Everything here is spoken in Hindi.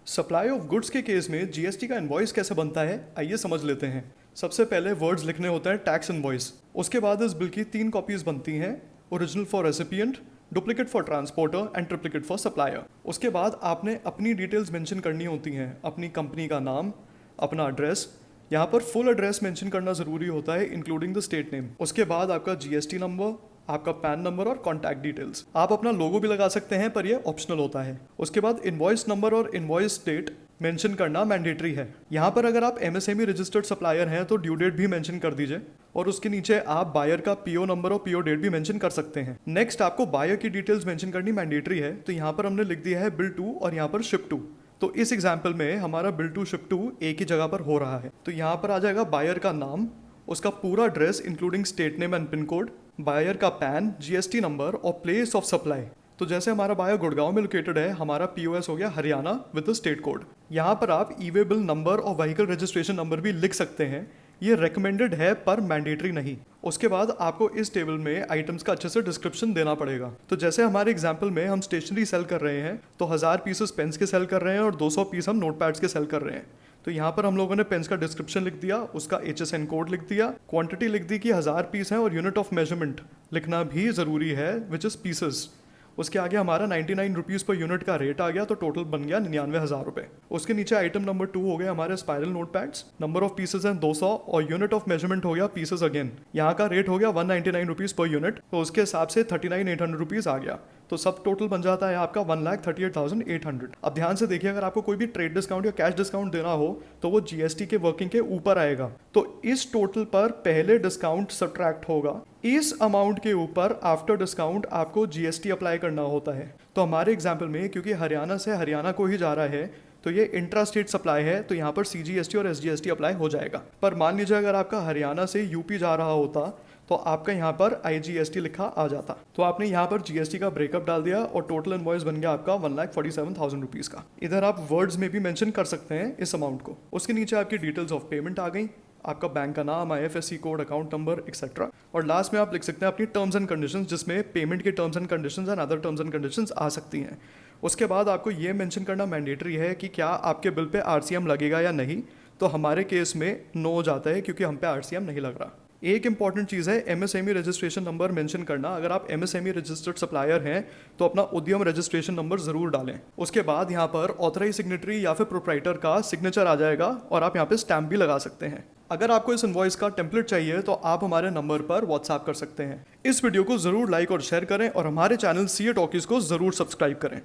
सप्लाई ऑफ गुड्स के केस में जीएसटी का इनवॉइस कैसे बनता है, आइए समझ लेते हैं। सबसे पहले वर्ड्स लिखने होते हैं टैक्स इनवॉइस। उसके बाद इस बिल की 3 कॉपीज बनती हैं, original for recipient, duplicate for transporter and triplicate for supplier. उसके बाद आपने अपनी डिटेल्स मेंशन करनी होती हैं, अपनी कंपनी का नाम, अपना एड्रेस। यहाँ पर फुल एड्रेस मेंशन करना ज़रूरी होता है इंक्लूडिंग द स्टेट नेम। उसके बाद आपका जीएसटी नंबर, आपका पैन नंबर और कॉन्टैक्ट डिटेल्स। आप अपना लोगो भी लगा सकते हैं पर यह ऑप्शनल होता है। उसके बाद इनवॉइस नंबर और इनवॉइस डेट मेंशन करना मैंडेटरी है। यहाँ पर अगर आप एमएसएमई रजिस्टर्ड सप्लायर हैं तो ड्यू डेट भी मेंशन कर दीजिए और उसके नीचे आप बायर का पीओ नंबर और पीओ डेट भी मेंशन कर सकते हैं। नेक्स्ट आपको बायर की डिटेल्स मेंशन करनी मैंडेटरी है, तो यहाँ पर हमने लिख दिया है बिल टू और यहाँ पर शिप टू। तो इस एग्जाम्पल में हमारा बिल टू शिप टू एक ही जगह पर हो रहा है। तो यहाँ पर आ जाएगा बायर का नाम, उसका पूरा address including state name and pin code, buyer का पैन, जीएसटी नंबर और प्लेस ऑफ सप्लाई। तो जैसे हमारा बायर गुड़गांव में लोकेटेड है, हमारा पीओएस हो गया Haryana with the state code. यहाँ पर आप ई वे बिल नंबर और व्हीकल रजिस्ट्रेशन नंबर भी लिख सकते हैं। ये रेकमेंडेड है पर मैंडेटरी नहीं। उसके बाद आपको इस टेबल में आइटम्स का अच्छे से डिस्क्रिप्शन देना पड़ेगा। तो जैसे हमारे एग्जाम्पल में हम स्टेशनरी सेल कर रहे हैं तो 1000 पीसेस पेन्स के सेल कर रहे हैं और 200 पीस हम नोट पैड्स के सेल कर रहे हैं। तो यहाँ पर हम लोगों ने पेन्स का डिस्क्रिप्शन लिख दिया, उसका HSN कोड लिख दिया, क्वांटिटी लिख दी कि 1000 पीस हैं और यूनिट ऑफ मेजरमेंट लिखना भी ज़रूरी है विच इज़ पीसेस। उसके आगे हमारा 99 रुपीज़ पर यूनिट का रेट आ गया, तो टोटल बन गया 99,000 रुपये। उसके नीचे आइटम नंबर 2 हो गए हमारे spiral note pads, number of pieces हैं 200 और यूनिट ऑफ मेजरमेंट हो गया पीसेस अगेन। यहाँ का रेट हो गया 199 रुपीज़ पर यूनिट, तो उसके हिसाब से 39,800 रुपीज़ आ गया। तो सब टोटल बन जाता है आपका 1,38,800। अब ध्यान से देखिए, अगर आपको कोई भी ट्रेड डिस्काउंट या कैश डिस्काउंट देना हो तो वो जीएसटी के वर्किंग के ऊपर आएगा। तो इस टोटल पर पहले डिस्काउंट सब्ट्रैक्ट होगा, इस अमाउंट के ऊपर आफ्टर डिस्काउंट आपको जीएसटी अप्लाई करना होता है। तो हमारे एग्जाम्पल में क्योंकि हरियाणा से हरियाणा को ही जा रहा है तो ये इंट्रा स्टेट सप्लाई है, तो यहाँ पर सीजीएसटी और एसजीएसटी अप्लाई हो जाएगा। पर मान लीजिए अगर आपका हरियाणा से यूपी जा रहा होता तो आपका यहाँ पर आईजीएसटी लिखा आ जाता। तो आपने यहाँ पर जीएसटी का ब्रेकअप डाल दिया और टोटल इनवॉइस बन गया आपका 1,47,000 रुपीज़ का। इधर आप वर्ड्स में भी मेंशन कर सकते हैं इस अमाउंट को। उसके नीचे आपकी डिटेल्स ऑफ पेमेंट आ गई, आपका बैंक का नाम, IFSC code, account number etcetera. और लास्ट में आप लिख सकते हैं अपनी टर्म्स एंड कंडीशंस, जिसमें पेमेंट के terms and conditions and other terms and conditions आ सकती हैं। उसके बाद आपको ये मेंशन करना मैंडेटरी है कि क्या आपके बिल पे आरसीएम लगेगा या नहीं। तो हमारे केस में नो हो जाता है क्योंकि हम पे आरसीएम नहीं लग रहा। एक इंपॉर्टेंट चीज़ है एमएसएमई रजिस्ट्रेशन नंबर मेंशन करना। अगर आप एमएसएमई रजिस्टर्ड सप्लायर हैं तो अपना उद्यम रजिस्ट्रेशन नंबर ज़रूर डालें। उसके बाद यहाँ पर ऑथराइज सिग्नेटरी या फिर प्रोप्राइटर का सिग्नेचर आ जाएगा और आप यहाँ पे स्टैम्प भी लगा सकते हैं। अगर आपको इस इनवॉइस का टेम्पलेट चाहिए तो आप हमारे नंबर पर व्हाट्सएप कर सकते हैं। इस वीडियो को ज़रूर लाइक और शेयर करें और हमारे चैनल सीए टॉकीज को ज़रूर सब्सक्राइब करें।